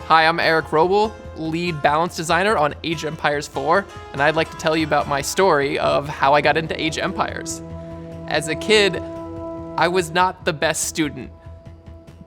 Hi, I'm Eric Wrobel, lead balance designer on Age of Empires 4, and I'd like to tell you about my story of how I got into Age of Empires. As a kid, I was not the best student.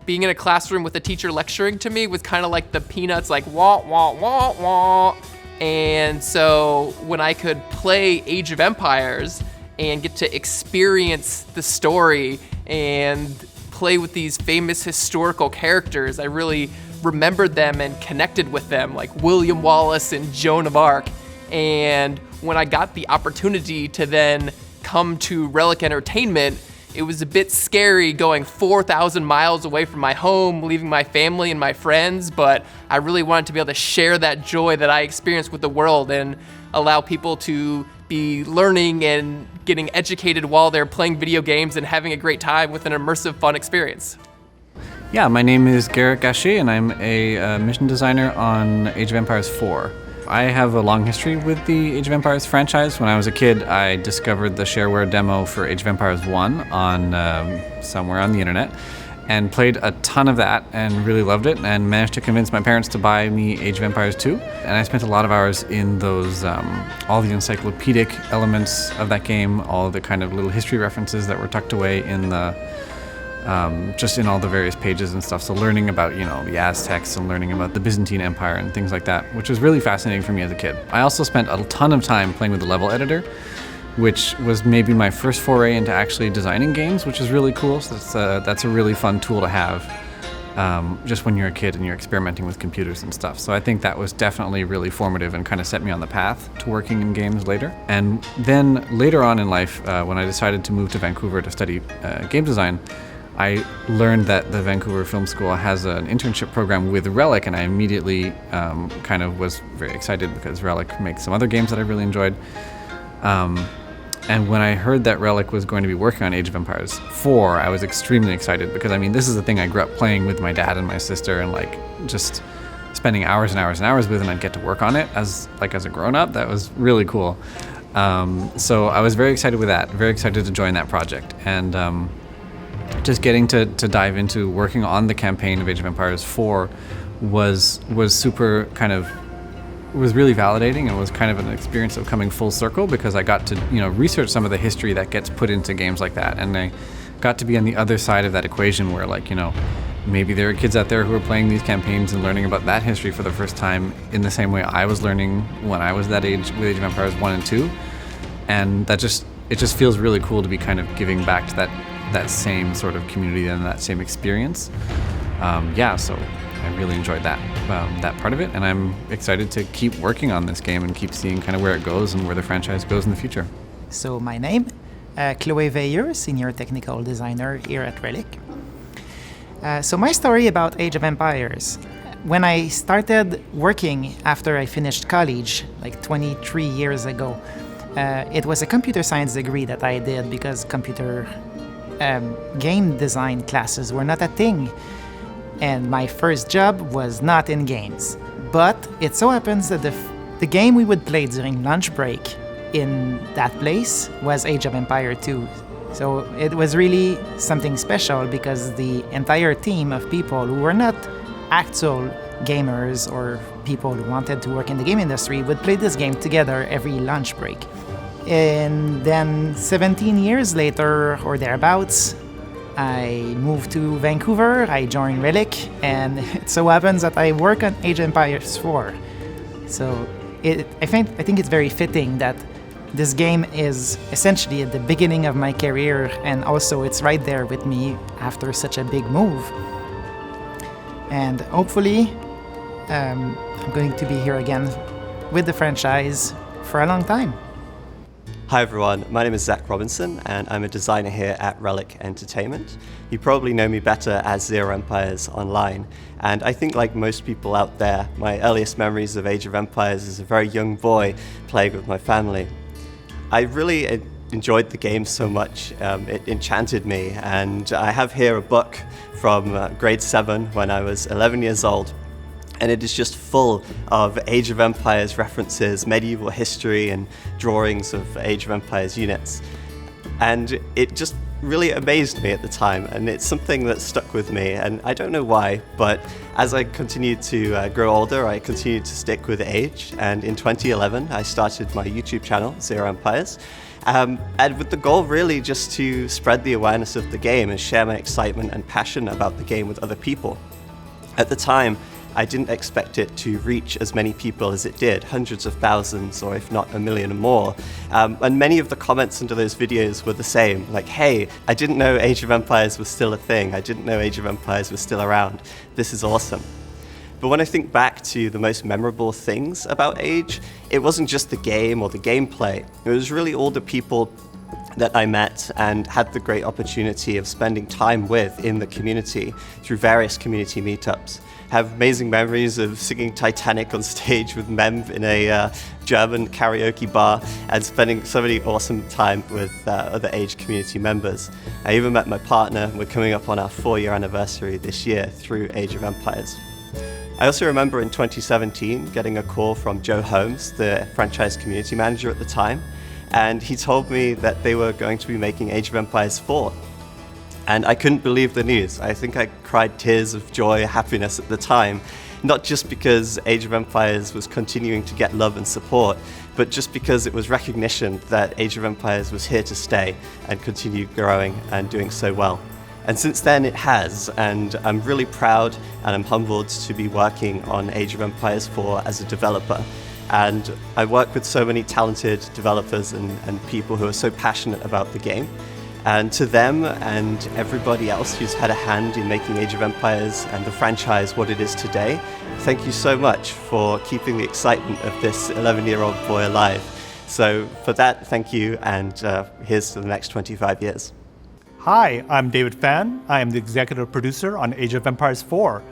Being in a classroom with a teacher lecturing to me was kind of like the Peanuts, like wah, wah, wah, wah. And so when I could play Age of Empires and get to experience the story and play with these famous historical characters, I really remembered them and connected with them, like William Wallace and Joan of Arc. And when I got the opportunity to then come to Relic Entertainment, it was a bit scary going 4,000 miles away from my home, leaving my family and my friends, but I really wanted to be able to share that joy that I experienced with the world and allow people to be learning and getting educated while they're playing video games and having a great time with an immersive, fun experience. Yeah, my name is Guerric Haché, and I'm a mission designer on Age of Empires 4. I have a long history with the Age of Empires franchise. When I was a kid, I discovered the shareware demo for Age of Empires 1 on somewhere on the internet and played a ton of that and really loved it and managed to convince my parents to buy me Age of Empires 2. And I spent a lot of hours in those, all the encyclopedic elements of that game, all the kind of little history references that were tucked away in the just in all the various pages and stuff. So learning about, the Aztecs and learning about the Byzantine Empire and things like that, which was really fascinating for me as a kid. I also spent a ton of time playing with the level editor, which was maybe my first foray into actually designing games, which is really cool. So that's a really fun tool to have just when you're a kid and you're experimenting with computers and stuff. So I think that was definitely really formative and kind of set me on the path to working in games later. And then later on in life, when I decided to move to Vancouver to study game design, I learned that the Vancouver Film School has an internship program with Relic, and I immediately kind of was very excited because Relic makes some other games that I really enjoyed. And when I heard that Relic was going to be working on Age of Empires 4, I was extremely excited because, this is the thing I grew up playing with my dad and my sister and just spending hours and hours and hours with, and I'd get to work on it as a grown-up. That was really cool. So I was very excited with that, very excited to join that project. And just getting to dive into working on the campaign of Age of Empires 4 was super was really validating, and was kind of an experience of coming full circle because I got to research some of the history that gets put into games like that, and I got to be on the other side of that equation where maybe there are kids out there who are playing these campaigns and learning about that history for the first time in the same way I was learning when I was that age with Age of Empires 1 and 2, and it just feels really cool to be kind of giving back to that same sort of community and that same experience. So I really enjoyed that part of it, and I'm excited to keep working on this game and keep seeing kind of where it goes and where the franchise goes in the future. So my name, Cloé Veilleux, Senior Technical Designer here at Relic. So my story about Age of Empires. When I started working after I finished college, 23 years ago, it was a computer science degree that I did because computer game design classes were not a thing, and my first job was not in games. But it so happens that the game we would play during lunch break in that place was Age of Empire 2. So it was really something special because the entire team of people who were not actual gamers or people who wanted to work in the game industry would play this game together every lunch break. And then 17 years later, or thereabouts, I moved to Vancouver, I joined Relic, and it so happens that I work on Age of Empires 4. So I think it's very fitting that this game is essentially at the beginning of my career, and also it's right there with me after such a big move. And hopefully, I'm going to be here again with the franchise for a long time. Hi everyone, my name is Zak Robinson and I'm a designer here at Relic Entertainment. You probably know me better as Zero Empires Online, and I think like most people out there, my earliest memories of Age of Empires as a very young boy playing with my family. I really enjoyed the game so much, it enchanted me, and I have here a book from grade 7 when I was 11 years old. And it is just full of Age of Empires references, medieval history, and drawings of Age of Empires units. And it just really amazed me at the time, and it's something that stuck with me, and I don't know why, but as I continued to grow older, I continued to stick with Age, and in 2011 I started my YouTube channel, Zero Empires, and with the goal really just to spread the awareness of the game and share my excitement and passion about the game with other people. At the time, I didn't expect it to reach as many people as it did, hundreds of thousands, or if not a million or more. And many of the comments under those videos were the same, like, hey, I didn't know Age of Empires was still a thing. I didn't know Age of Empires was still around. This is awesome. But when I think back to the most memorable things about Age, it wasn't just the game or the gameplay. It was really all the people that I met and had the great opportunity of spending time with in the community through various community meetups. Have amazing memories of singing Titanic on stage with Mem in a German karaoke bar and spending so many awesome time with other Age community members. I even met my partner. We're coming up on our 4-year anniversary this year through Age of Empires. I also remember in 2017 getting a call from Joe Holmes, the franchise community manager at the time, and he told me that they were going to be making Age of Empires 4. And I couldn't believe the news. I think I cried tears of joy, happiness at the time, not just because Age of Empires was continuing to get love and support, but just because it was recognition that Age of Empires was here to stay and continue growing and doing so well. And since then it has, and I'm really proud and I'm humbled to be working on Age of Empires 4 as a developer. And I work with so many talented developers and people who are so passionate about the game. And to them and everybody else who's had a hand in making Age of Empires and the franchise what it is today, thank you so much for keeping the excitement of this 11-year-old boy alive. So for that, thank you, and here's to the next 25 years. Hi, I'm David Phan. I am the executive producer on Age of Empires 4.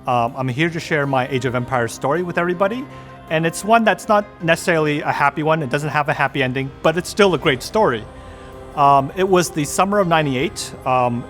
I'm here to share my Age of Empires story with everybody, and it's one that's not necessarily a happy one. It doesn't have a happy ending, but it's still a great story. It was the summer of '98.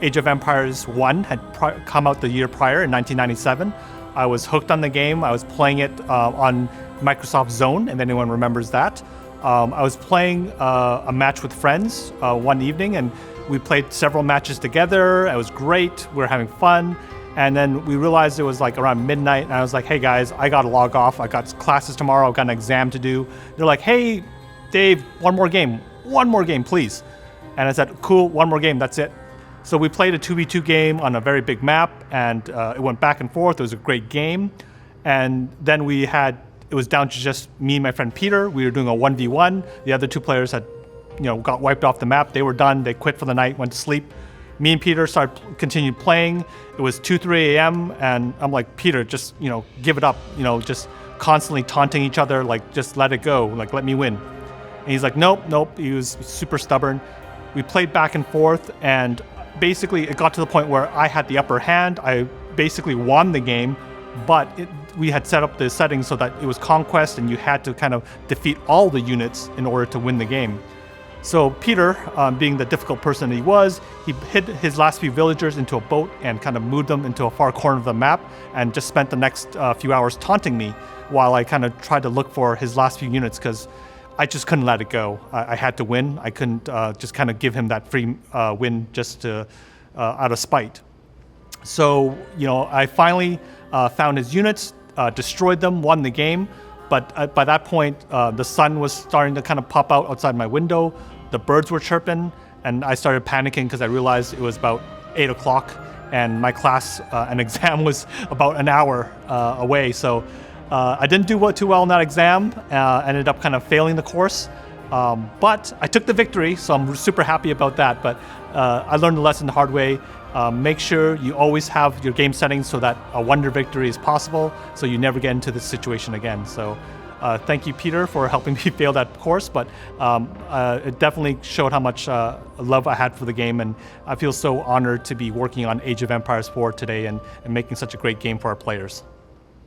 Age of Empires 1 had come out the year prior in 1997. I was hooked on the game. I was playing it on Microsoft Zone, if anyone remembers that. I was playing a match with friends one evening, and we played several matches together. It was great. We were having fun. And then we realized it was like around midnight, and I was like, hey guys, I gotta log off. I got classes tomorrow. I've got an exam to do. They're like, hey, Dave, one more game, please. And I said, cool, one more game, that's it. So we played a 2v2 game on a very big map, and it went back and forth. It was a great game. And then it was down to just me and my friend Peter. We were doing a 1v1. The other two players had, got wiped off the map. They were done. They quit for the night, went to sleep. Me and Peter continued playing. It was 2, 3 a.m. and I'm like, Peter, just, give it up. Just constantly taunting each other, like, just let it go, like, let me win. And he's like, nope. He was super stubborn. We played back and forth, and basically it got to the point where I had the upper hand. I basically won the game, but we had set up the settings so that it was conquest, and you had to kind of defeat all the units in order to win the game. So Peter, being the difficult person that he was, he hid his last few villagers into a boat and kind of moved them into a far corner of the map, and just spent the next few hours taunting me while I kind of tried to look for his last few units, because I just couldn't let it go. I had to win. I couldn't just kind of give him that free win just out of spite. So, I finally found his units, destroyed them, won the game. But by that point, the sun was starting to kind of pop out outside my window. The birds were chirping, and I started panicking because I realized it was about 8 o'clock, and my class and exam was about an hour away. So I didn't do too well in that exam. Ended up kind of failing the course. But I took the victory, so I'm super happy about that. But I learned the lesson the hard way. Make sure you always have your game settings so that a wonder victory is possible, so you never get into this situation again. So thank you, Peter, for helping me fail that course. But it definitely showed how much love I had for the game, and I feel so honored to be working on Age of Empires 4 today and making such a great game for our players.